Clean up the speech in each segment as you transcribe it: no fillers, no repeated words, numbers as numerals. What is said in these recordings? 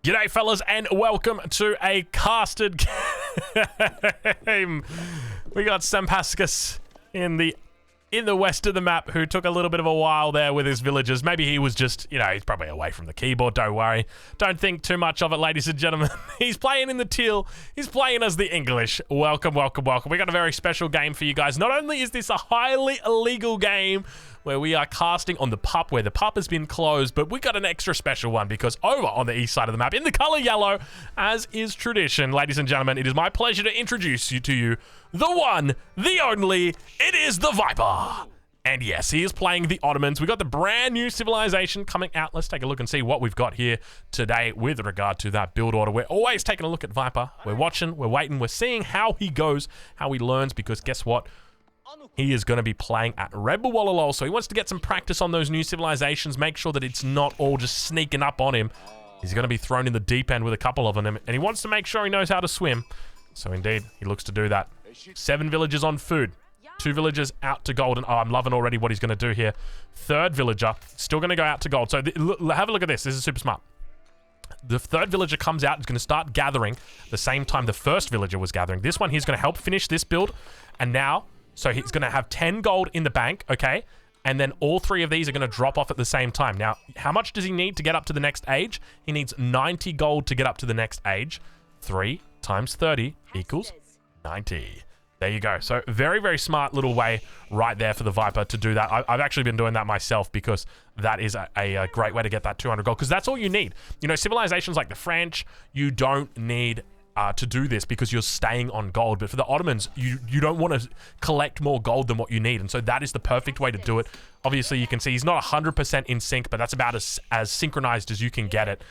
G'day fellas and welcome to a casted game. We got Sampascus in the west of the map who took a little bit of a while there with his villagers. Maybe he was just, he's probably away from the keyboard, don't worry. Don't think too much of it, ladies and gentlemen. He's playing in the teal. He's playing as the English. Welcome, welcome, welcome. We got a very special game for you guys. Not only is this a highly illegal game where we are casting on the pup, where the pup has been closed, but we got an extra special one because over on the east side of the map, in the color yellow, as is tradition, ladies and gentlemen, it is my pleasure to introduce you to the one, the only, it is TheViper. And yes, he is playing the Ottomans. We got the brand new civilization coming out. Let's take a look and see what we've got here today with regard to that build order. We're always taking a look at Viper. We're watching, we're waiting, we're seeing how he goes, how he learns, because guess what? He is going to be playing at Rebel Wallalol, so he wants to get some practice on those new civilizations, make sure that it's not all just sneaking up on him. He's going to be thrown in the deep end with a couple of them, and he wants to make sure he knows how to swim. So indeed, he looks to do that. 7 villagers on food. 2 villagers out to gold, and oh, I'm loving already what he's going to do here. 3rd villager, still going to go out to gold. So have a look at this. This is super smart. The 3rd villager comes out, is going to start gathering the same time the 1st villager was gathering. This one, he's going to help finish this build, and now... So he's going to have 10 gold in the bank, okay? And then all 3 of these are going to drop off at the same time. Now, how much does he need to get up to the next age? He needs 90 gold to get up to the next age. 3 times 30 equals 90. There you go. So very, very smart little way right there for the Viper to do that. I've actually been doing that myself because that is a great way to get that 200 gold because that's all you need. You know, civilizations like the French, you don't need... to do this because you're staying on gold, but for the Ottomans you don't want to collect more gold than what you need, and so that is the perfect way to do it. Obviously you can see he's not 100% in sync, but that's about as synchronized as you can get it.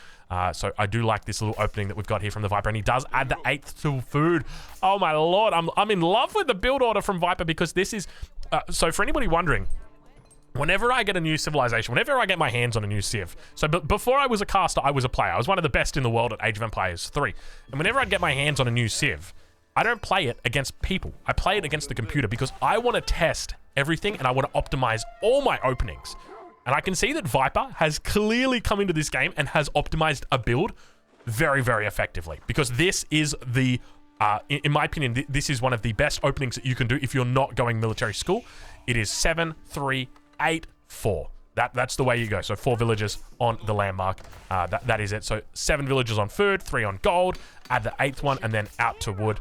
So I do like this little opening that we've got here from the Viper, and he does add the 8th to food. Oh my lord, I'm in love with the build order from Viper because this is so for anybody wondering, whenever I get a new civilization, whenever I get my hands on a new civ, so before I was a caster, I was a player. I was one of the best in the world at Age of Empires 3. And whenever I'd get my hands on a new civ, I don't play it against people. I play it against the computer because I want to test everything and I want to optimize all my openings. And I can see that Viper has clearly come into this game and has optimized a build very, very effectively. Because this is the, in my opinion, this is one of the best openings that you can do if you're not going military school. It is 7, 3, 8, 4. That's the way you go. So 4 villagers on the landmark. That is it. So 7 villagers on food, 3 on gold. Add the 8th one, and then out to wood.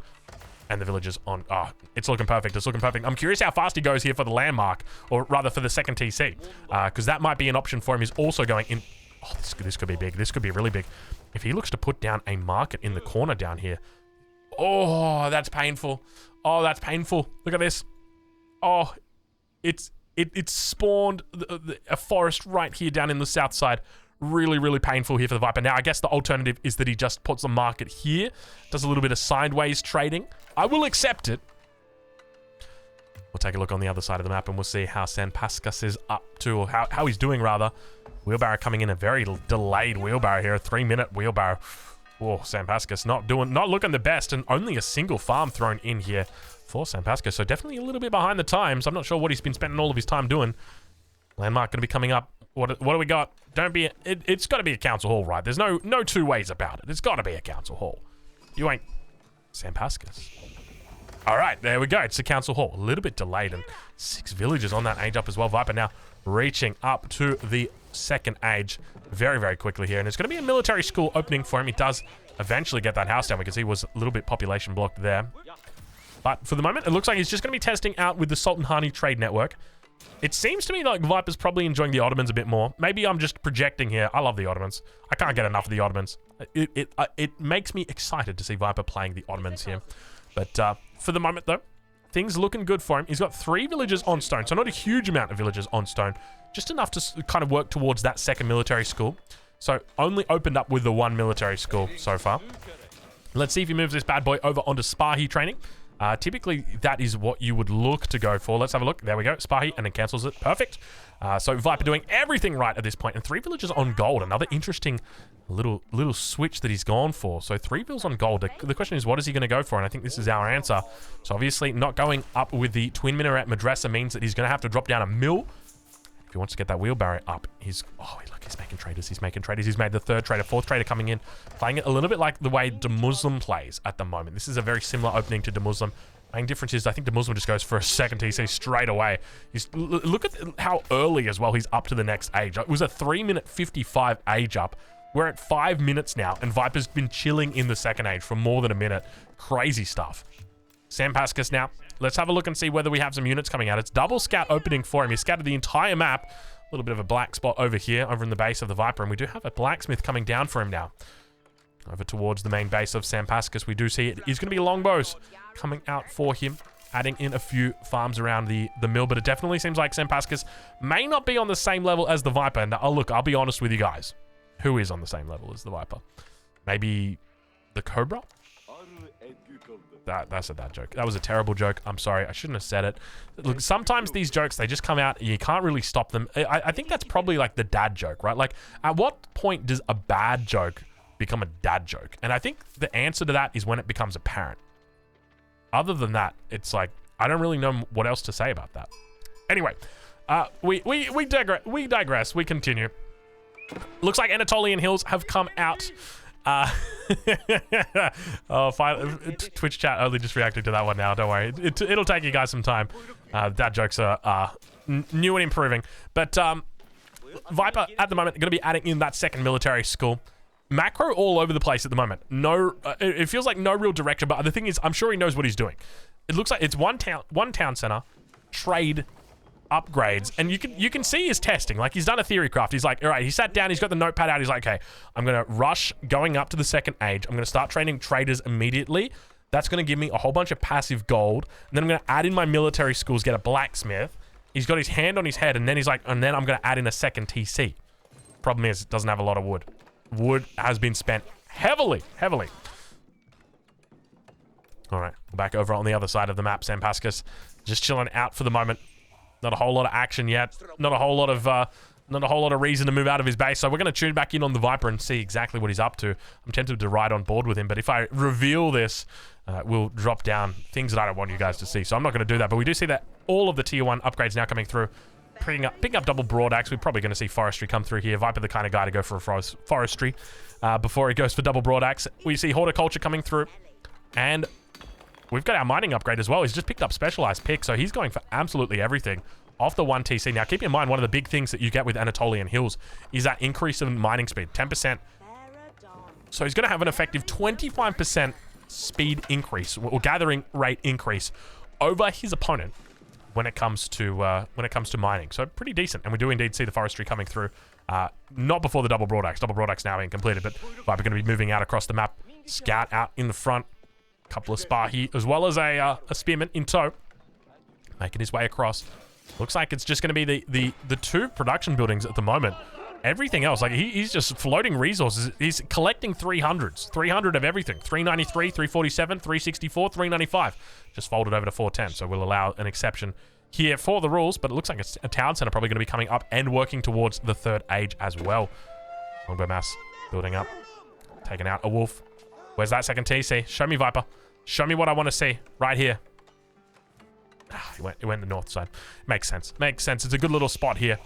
And the villagers on... Oh, it's looking perfect. It's looking perfect. I'm curious how fast he goes here for the landmark, or rather for the 2nd TC, because that might be an option for him. He's also going in... Oh, this could be big. This could be really big. If he looks to put down a market in the corner down here. Oh, that's painful. Oh, that's painful. Look at this. Oh, it's spawned a forest right here down in the south side. Really, really painful here for the Viper. Now, I guess the alternative is that he just puts a market here, does a little bit of sideways trading. I will accept it. We'll take a look on the other side of the map and we'll see how Sampascus is up to, or how he's doing, rather. Wheelbarrow coming in, a very delayed wheelbarrow here, a 3-minute wheelbarrow. Oh, Sampascus not looking the best, and only a single farm thrown in here for Sampascus, so definitely a little bit behind the times. I'm not sure what he's been spending all of his time doing. Landmark going to be coming up. What do we got? It's got to be a council hall, right? There's no 2 ways about it. It's got to be a council hall. You ain't Sampascus. All right, there we go. It's a council hall. A little bit delayed, and 6 villagers on that age up as well. Viper now reaching up to the 2nd age very, very quickly here, and it's going to be a military school opening for him. He does eventually get that house down because he was a little bit population blocked there. But for the moment, it looks like he's just going to be testing out with the Sultan Hani trade network. It seems to me like Viper's probably enjoying the Ottomans a bit more. Maybe I'm just projecting here. I love the Ottomans. I can't get enough of the Ottomans. It makes me excited to see Viper playing the Ottomans here. But for the moment, though, things looking good for him. He's got 3 villagers on stone, so not a huge amount of villagers on stone. Just enough to kind of work towards that 2nd military school. So only opened up with the 1 military school so far. Let's see if he moves this bad boy over onto Spahi training. Typically, that is what you would look to go for. Let's have a look. There we go. Spahi, and then cancels it. Perfect. So Viper doing everything right at this point. And 3 villagers on gold. Another interesting little switch that he's gone for. So 3 vills on gold. The question is, what is he going to go for? And I think this is our answer. So obviously, not going up with the Twin Minaret Madrasa means that he's going to have to drop down a mill. he wants to get that wheelbarrow up, oh, look, he's making traders. He's making traders. He's made the third trader, fourth trader coming in, playing it a little bit like the way DeMuslim plays at the moment. This is a very similar opening to DeMuslim. Main difference is I think DeMuslim just goes for a second TC straight away. Look at how early as well he's up to the next age. It was a 3-minute 55 age up. We're at 5 minutes now, and Viper's been chilling in the second age for more than a minute. Crazy stuff. Sam Pascas now. Let's have a look and see whether we have some units coming out. It's double scout opening for him. He scattered the entire map. A little bit of a black spot over here, over in the base of the Viper, and we do have a blacksmith coming down for him now. Over towards the main base of Sam Pascas, we do see it is going to be longbows coming out for him, adding in a few farms around the mill, but it definitely seems like Sam Pascas may not be on the same level as the Viper. And look, I'll be honest with you guys. Who is on the same level as the Viper? Maybe the Cobra? That's a bad joke. That was a terrible joke. I'm sorry. I shouldn't have said it. Look, sometimes these jokes, they just come out and you can't really stop them. I think that's probably like the dad joke, right? Like, at what point does a bad joke become a dad joke? And I think the answer to that is when it becomes apparent. Other than that, it's like, I don't really know what else to say about that. Anyway, we digress. We continue. Looks like Anatolian Hills have come out. Oh, Twitch chat only just reacting to that one now. Don't worry. It'll take you guys some time. Dad jokes are new and improving. But Viper, at the moment, going to be adding in that second military school. Macro all over the place at the moment. No, it feels like no real direction. But the thing is, I'm sure he knows what he's doing. It looks like it's one town center, trade, upgrades, and you can see his testing. Like, he's done a theory craft. He's like, all right, he sat down, he's got the notepad out, he's like, okay, I'm gonna rush going up to the second age. I'm gonna start training traders immediately. That's gonna give me a whole bunch of passive gold, and then I'm gonna add in my military schools, get a blacksmith. He's got his hand on his head, and then he's like, and then I'm gonna add in a second TC. Problem is, it doesn't have a lot of wood. Wood has been spent heavily. All right, we're back over on the other side of the map. Sam Pascas just chilling out for the moment. Not a whole lot of action yet. Not a whole lot of reason to move out of his base. So we're going to tune back in on the Viper and see exactly what he's up to. I'm tempted to ride on board with him, but if I reveal this, we'll drop down things that I don't want you guys to see. So I'm not going to do that. But we do see that all of the tier 1 upgrades now coming through. Picking up double broad axe. We're probably going to see forestry come through here. Viper, the kind of guy to go for a forestry before he goes for double broad axe. We see horticulture coming through, and we've got our mining upgrade as well. He's just picked up specialized pick, so he's going for absolutely everything off the 1 TC. Now, keep in mind, one of the big things that you get with Anatolian Hills is that increase in mining speed, 10%. So he's going to have an effective 25% speed increase, or gathering rate increase, over his opponent when it comes to mining. So pretty decent, and we do indeed see the forestry coming through. Not before the double broad axe. Double broad axe now being completed, but Viper going to be moving out across the map. Scout out in the front. Couple of Spahi, as well as a spearman in tow, making his way across. Looks like it's just going to be the 2 production buildings at the moment. Everything else, like, he's just floating resources. He's collecting 300s, 300 of everything. 393, 347, 364, 395. Just folded over to 410, so we'll allow an exception here for the rules, but it looks like it's a town center probably going to be coming up and working towards the third age as well. Longbow mass building up, taking out a wolf. Where's that second TC? Show me, Viper. Show me what I want to see right here. He went the north side. Makes sense. Makes sense. It's a good little spot here.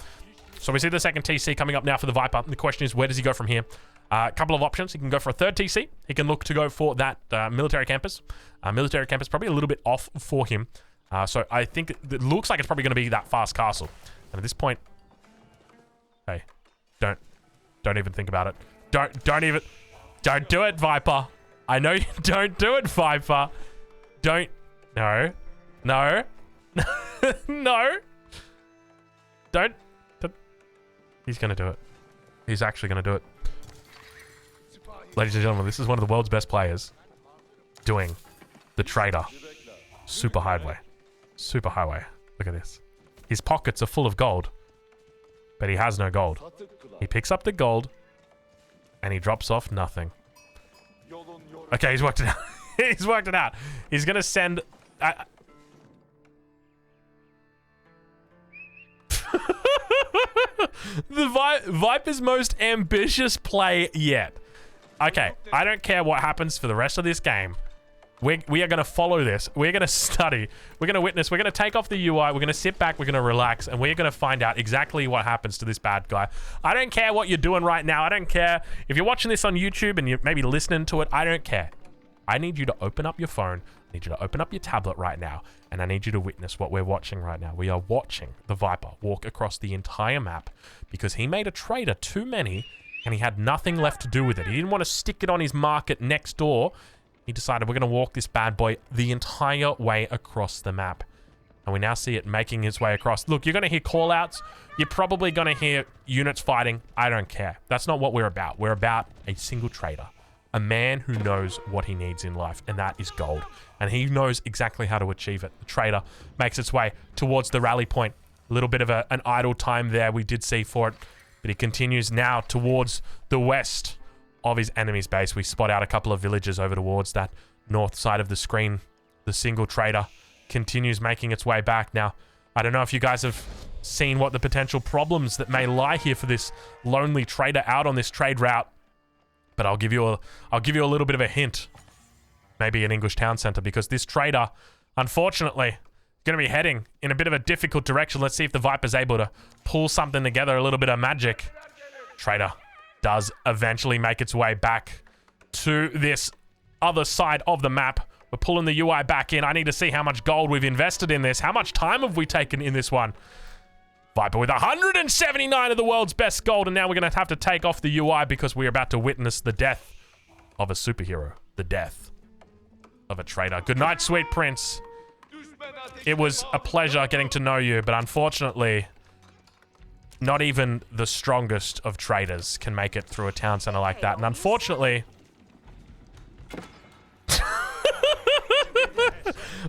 So we see the second TC coming up now for the Viper. The question is, where does he go from here? A couple of options. He can go for a third TC. He can look to go for that military campus. Military campus probably a little bit off for him. So I think it looks like it's probably going to be that fast castle. And at this point, hey, don't even think about it. Don't do it, Viper. I know you don't do it, Viper. No. No. Don't. He's going to do it. He's actually going to do it. Ladies and gentlemen, this is one of the world's best players doing the trader. Superhighway. Superhighway. Look at this. His pockets are full of gold, but he has no gold. He picks up the gold, and he drops off nothing. Okay, he's worked it out. He's worked it out. He's going to send... the Viper's most ambitious play yet. Okay, I don't care what happens for the rest of this game. We are going to follow this. We're going to study. We're going to witness. We're going to take off the UI. We're going to sit back. We're going to relax. And we're going to find out exactly what happens to this bad guy. I don't care what you're doing right now. I don't care if you're watching this on YouTube and you're maybe listening to it. I don't care. I need you to open up your phone. I need you to open up your tablet right now. And I need you to witness what we're watching right now. We are watching the Viper walk across the entire map because he made a trader too many and he had nothing left to do with it. He didn't want to stick it on his market next door. He decided we're going to walk this bad boy the entire way across the map. And we now see it making its way across. Look, you're going to hear call-outs. You're probably going to hear units fighting. I don't care. That's not what we're about. We're about a single trader. A man who knows what he needs in life, and that is gold. And he knows exactly how to achieve it. The trader makes its way towards the rally point. A little bit of an idle time there we did see for it. But he continues now towards the west of his enemy's base. We spot out a couple of villages over towards that north side of the screen. The single trader continues making its way back. Now, I don't know if you guys have seen what the potential problems that may lie here for this lonely trader out on this trade route, but I'll give you a little bit of a hint. Maybe an English town center, because this trader, unfortunately, is going to be heading in a bit of a difficult direction. Let's see if the Viper's able to pull something together, a little bit of magic. Trader does eventually make its way back to this other side of the map. We're pulling the UI back in. I need to see how much gold we've invested in this. How much time have we taken in this one? Viper with 179 of the world's best gold, and now we're going to have to take off the UI because we're about to witness the death of a superhero. The death of a trader. Good night, sweet prince. It was a pleasure getting to know you, but unfortunately, not even the strongest of traders can make it through a town center like that. And unfortunately...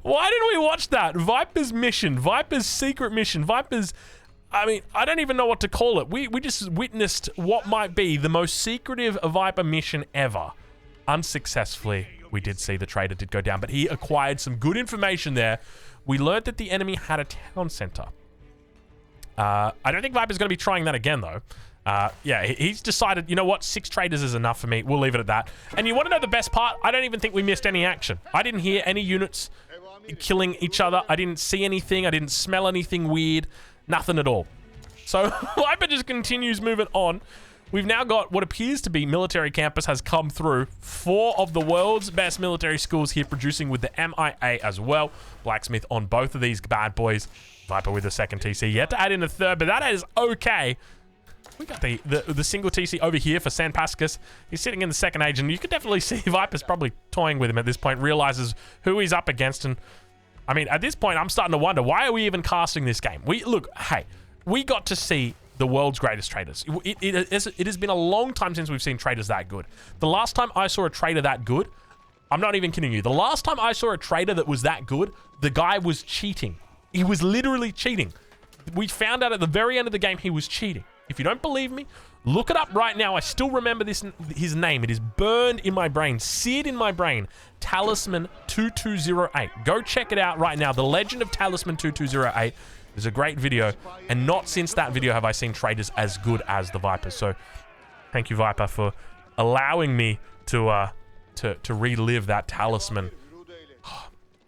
Why didn't we watch that? Viper's mission. Viper's secret mission. Viper's... I mean, I don't even know what to call it. We just witnessed what might be the most secretive Viper mission ever. Unsuccessfully, we did see the trader did go down, but he acquired some good information there. We learned that the enemy had a town center. I don't think Viper's going to be trying that again, though. Yeah, he's decided, you know what, 6 traders is enough for me. We'll leave it at that. And you want to know the best part? I don't even think we missed any action. I didn't hear any units killing each other. I didn't see anything. I didn't smell anything weird. Nothing at all. So Viper just continues moving on. We've now got what appears to be military campus has come through. 4 of the world's best military schools here producing with the MIA as well. Blacksmith on both of these bad boys. Viper with the second TC. Yet to add in a third, but that is okay. We got the single TC over here for San Pascas. He's sitting in the second age, and you could definitely see Viper's probably toying with him at this point, realizes who he's up against. And I mean, at this point, I'm starting to wonder, why are we even casting this game? Look, hey, we got to see the world's greatest traders. It has been a long time since we've seen traders that good. The last time I saw a trader that good, I'm not even kidding you. The last time I saw a trader that was that good, the guy was cheating. He was literally cheating. We found out at the very end of the game he was cheating. If you don't believe me, look it up right now. I still remember his name. It is burned in my brain, seared in my brain. Talisman 2208. Go check it out right now. The Legend of Talisman 2208 is a great video, and not since that video have I seen traders as good as the Viper. So thank you, Viper, for allowing me to relive that talisman.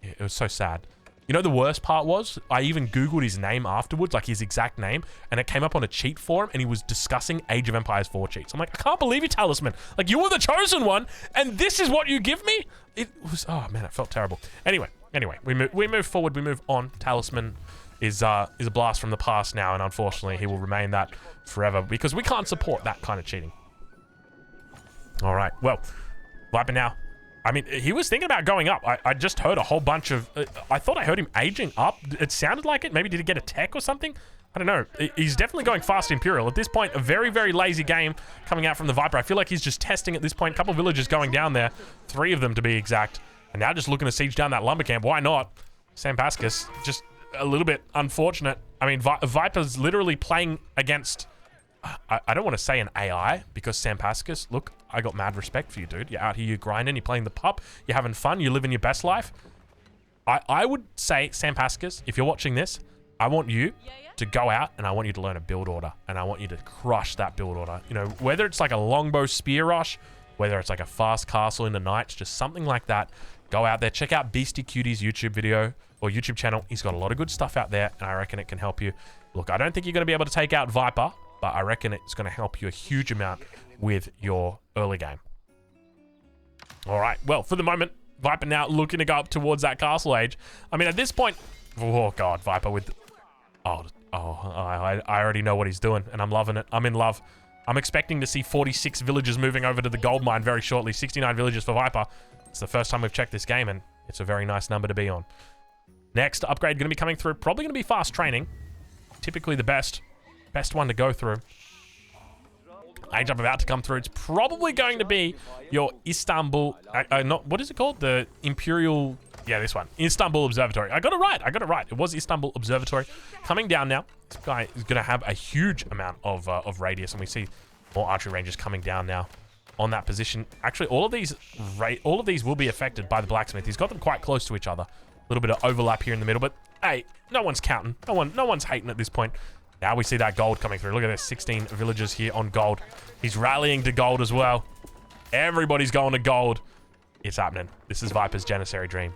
It was so sad. You know, the worst part was, I even Googled his name afterwards, like his exact name, and it came up on a cheat forum, and he was discussing Age of Empires 4 cheats. I'm like, I can't believe you, Talisman. Like, you were the chosen one, and this is what you give me? It was, oh man, it felt terrible. Anyway, we move forward, we move on. Talisman is a blast from the past now, and unfortunately, he will remain that forever, because we can't support that kind of cheating. All right, well, Viper now. I mean, he was thinking about going up. I just heard a whole bunch of... I thought I heard him aging up. It sounded like it. Maybe did he get a tech or something? I don't know. He's definitely going fast Imperial. At this point, a very, very lazy game coming out from the Viper. I feel like he's just testing at this point. A couple of villages going down there. 3 of them to be exact. And now just looking to siege down that lumber camp. Why not? San Pascas, just a little bit unfortunate. I mean, Viper's literally playing against... I don't want to say an AI, because San Pascas, look, I got mad respect for you, dude. You're out here, you're grinding, you're playing the pup, you're having fun, you're living your best life. I would say, San Pascas, if you're watching this, I want you to go out and I want you to learn a build order, and I want you to crush that build order. You know, whether it's like a longbow spear rush, whether it's like a fast castle in the nights, just something like that. Go out there, check out Beastie Cutie's YouTube video or YouTube channel. He's got a lot of good stuff out there, and I reckon it can help you. Look, I don't think you're going to be able to take out Viper, but I reckon it's going to help you a huge amount with your early game. All right, well, for the moment, Viper now looking to go up towards that castle age. I mean, at this point, oh God, Viper with, I already know what he's doing, and I'm loving it. I'm in love. I'm expecting to see 46 villagers moving over to the gold mine very shortly. 69 villagers for Viper. It's the first time we've checked this game, and it's a very nice number to be on. Next upgrade going to be coming through. Probably going to be fast training. Typically the best one to go through. Age up about to come through. It's probably going to be your Istanbul... what is it called? The Imperial... Yeah, this one. Istanbul Observatory. I got it right. It was Istanbul Observatory. Coming down now. This guy is going to have a huge amount of radius, and we see more archery ranges coming down now on that position. Actually, all of these will be affected by the blacksmith. He's got them quite close to each other. A little bit of overlap here in the middle, but hey, no one's counting. No one's hating at this point. Now we see that gold coming through. Look at this, 16 villagers here on gold. He's rallying to gold as well. Everybody's going to gold. It's happening. This is Viper's Janissary dream.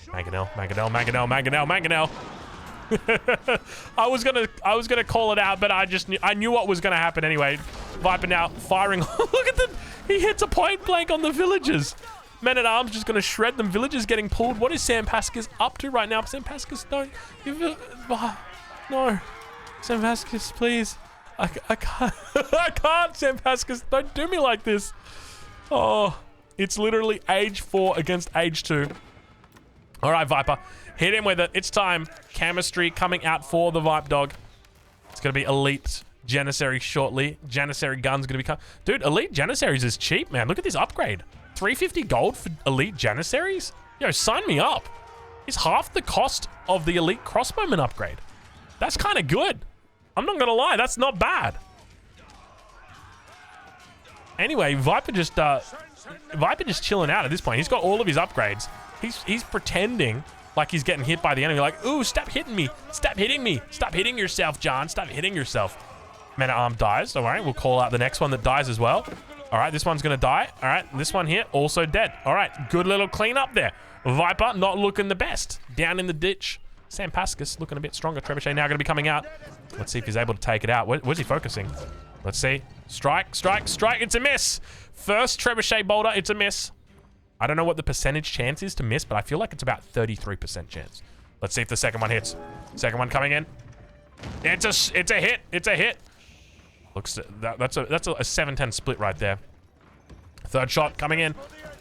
Mangonel. I was gonna call it out, but I knew what was gonna happen anyway. Viper now firing. Look at them. He hits a point blank on the villagers. Men at arms just gonna shred them. Villagers getting pulled. What is Sam Pascas up to right now? Sam Pascas, don't. No. Sam Pascas, please. I can't. I can't, Sam Pascas. Don't do me like this. Oh, it's literally age 4 against age 2. All right, Viper. Hit him with it. It's time. Chemistry coming out for the Vipe Dog. It's going to be elite Janissary shortly. Janissary gun's going to become... Dude, elite Janissaries is cheap, man. Look at this upgrade. 350 gold for elite Janissaries? Yo, sign me up. It's half the cost of the elite crossbowman upgrade. That's kind of good. I'm not going to lie. That's not bad. Anyway, Viper just chilling out at this point. He's got all of his upgrades. He's pretending like he's getting hit by the enemy. Like, ooh, stop hitting me. Stop hitting me. Stop hitting yourself, John. Stop hitting yourself. Man at arm dies. Don't worry. We'll call out the next one that dies as well. All right, this one's going to die. All right, this one here also dead. All right, good little clean up there. Viper not looking the best. Down in the ditch. Sam Pascas looking a bit stronger. Trebuchet now going to be coming out. Let's see if he's able to take it out. Where's he focusing? Let's see. Strike, strike, strike. It's a miss. First Trebuchet boulder. It's a miss. I don't know what the percentage chance is to miss, but I feel like it's about 33% chance. Let's see if the second one hits. Second one coming in. It's a hit. It's a hit. Looks that's a 7-10 split right there. Third shot coming in.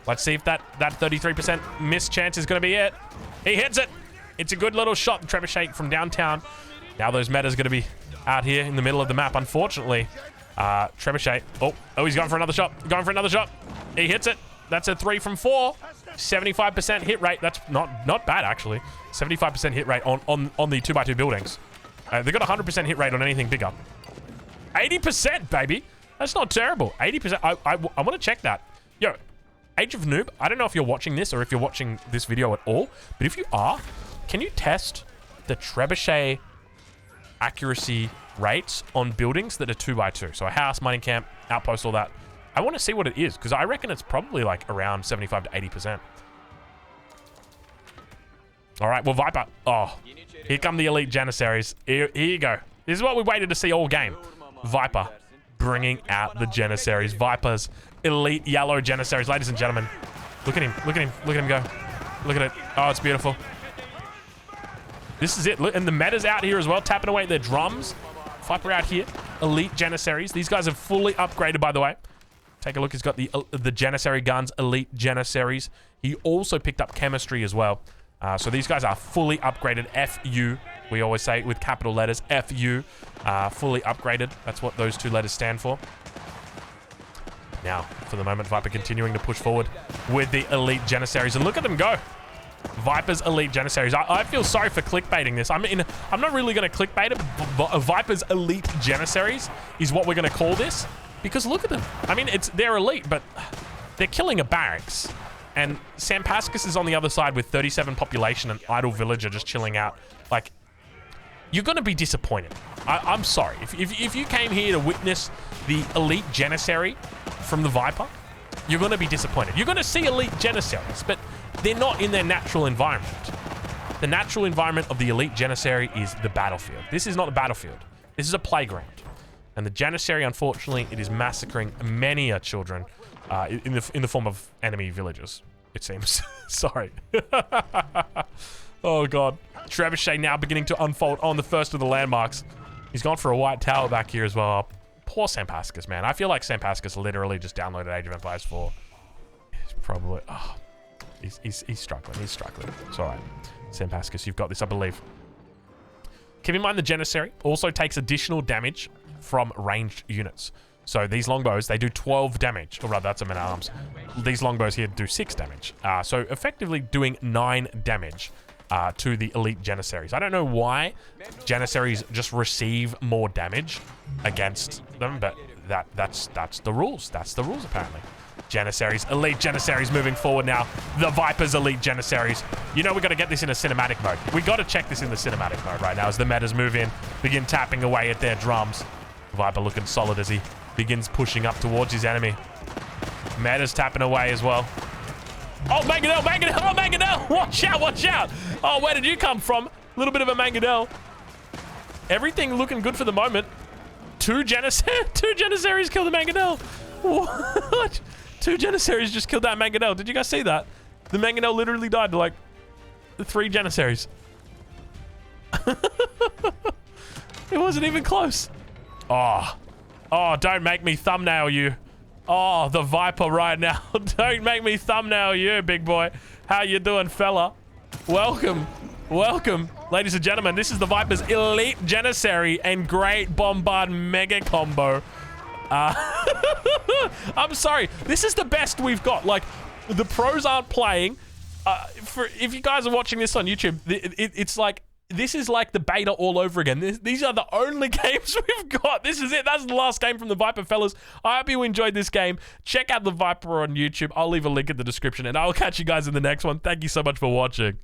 Let's see if that 33% miss chance is going to be it. He hits it. It's a good little shot. Trebuchet from downtown. Now those metas going to be out here in the middle of the map, unfortunately. Trebuchet. Oh, he's going for another shot. Going for another shot. He hits it. That's a 3 from 4. 75% hit rate. That's not bad, actually. 75% hit rate on the 2x2 buildings. They've got a 100% hit rate on anything bigger. 80%, baby. That's not terrible. 80%. I want to check that. Yo, Age of Noob, I don't know if you're watching this or if you're watching this video at all, but if you are, can you test the Trebuchet accuracy rates on buildings that are 2x2? So a house, mining camp, outpost, all that. I want to see what it is, because I reckon it's probably like around 75 to 80%. All right, well, Viper. Oh, here come the elite Janissaries. Here you go. This is what we waited to see all game. Viper bringing out the Janissaries. Viper's elite yellow Janissaries. Ladies and gentlemen, look at him. Look at him. Look at him go. Look at it. Oh, it's beautiful. This is it. Look, and the meta's out here as well, tapping away at their drums. Viper out here. Elite Janissaries. These guys are fully upgraded, by the way. Take a look. He's got the Janissary guns, elite Janissaries. He also picked up chemistry as well. So these guys are fully upgraded. FU, we always say with capital letters. FU, fully upgraded. That's what those 2 letters stand for. Now, for the moment, Viper continuing to push forward with the elite Janissaries. And look at them go. Viper's elite Janissaries. I feel sorry for clickbaiting this. I'm not really going to clickbait it, but Viper's elite Janissaries is what we're going to call this. Because look at them. I mean, they're elite, but they're killing a barracks. And Sam Pascas is on the other side with 37 population and idle villager just chilling out. Like, you're going to be disappointed. I'm sorry. If you came here to witness the elite Janissary from the Viper, you're going to be disappointed. You're going to see elite Janissaries, but they're not in their natural environment. The natural environment of the elite Janissary is the battlefield. This is not the battlefield. This is a playground. And the Janissary, unfortunately, it is massacring many children in the form of enemy villages, it seems. Sorry. Oh, God. Trebuchet now beginning to unfold on the first of the landmarks. He's gone for a white tower back here as well. Poor Sampascus, man. I feel like Sampascus literally just downloaded Age of Empires 4. He's probably... Oh, he's struggling. He's struggling. It's all right. Sampascus, you've got this, I believe. Keep in mind the Janissary also takes additional damage from ranged units. So these longbows, they do 12 damage. Or rather, that's a man-at-arms. These longbows here do 6 damage. So effectively doing 9 damage to the elite Janissaries. I don't know why Janissaries just receive more damage against them, but that's the rules. That's the rules, apparently. Janissaries, elite Janissaries moving forward now. The Viper's elite Janissaries. You know we got to get this in a cinematic mode. We got to check this in the cinematic mode right now as the metas move in, begin tapping away at their drums. Viper looking solid as he begins pushing up towards his enemy. Meta's tapping away as well. Oh, Mangonel, Mangonel, oh, Mangonel! Watch out, watch out! Oh, where did you come from? A little bit of a Mangonel. Everything looking good for the moment. Two Janissaries killed the Mangonel. What? 2 Janissaries just killed that Mangonel. Did you guys see that? The Mangonel literally died to like 3 Janissaries. It wasn't even close. Oh, don't make me thumbnail you. Oh, the Viper right now. Don't make me thumbnail you, big boy. How you doing, fella? Welcome. Welcome. Ladies and gentlemen, this is the Viper's elite Janissary and great bombard mega combo. I'm sorry. This is the best we've got. Like, the pros aren't playing. If you guys are watching this on YouTube, it's like, this is like the beta all over again. These are the only games we've got. This is it. That's the last game from the Viper, fellas. I hope you enjoyed this game. Check out the Viper on YouTube. I'll leave a link in the description, and I'll catch you guys in the next one. Thank you so much for watching.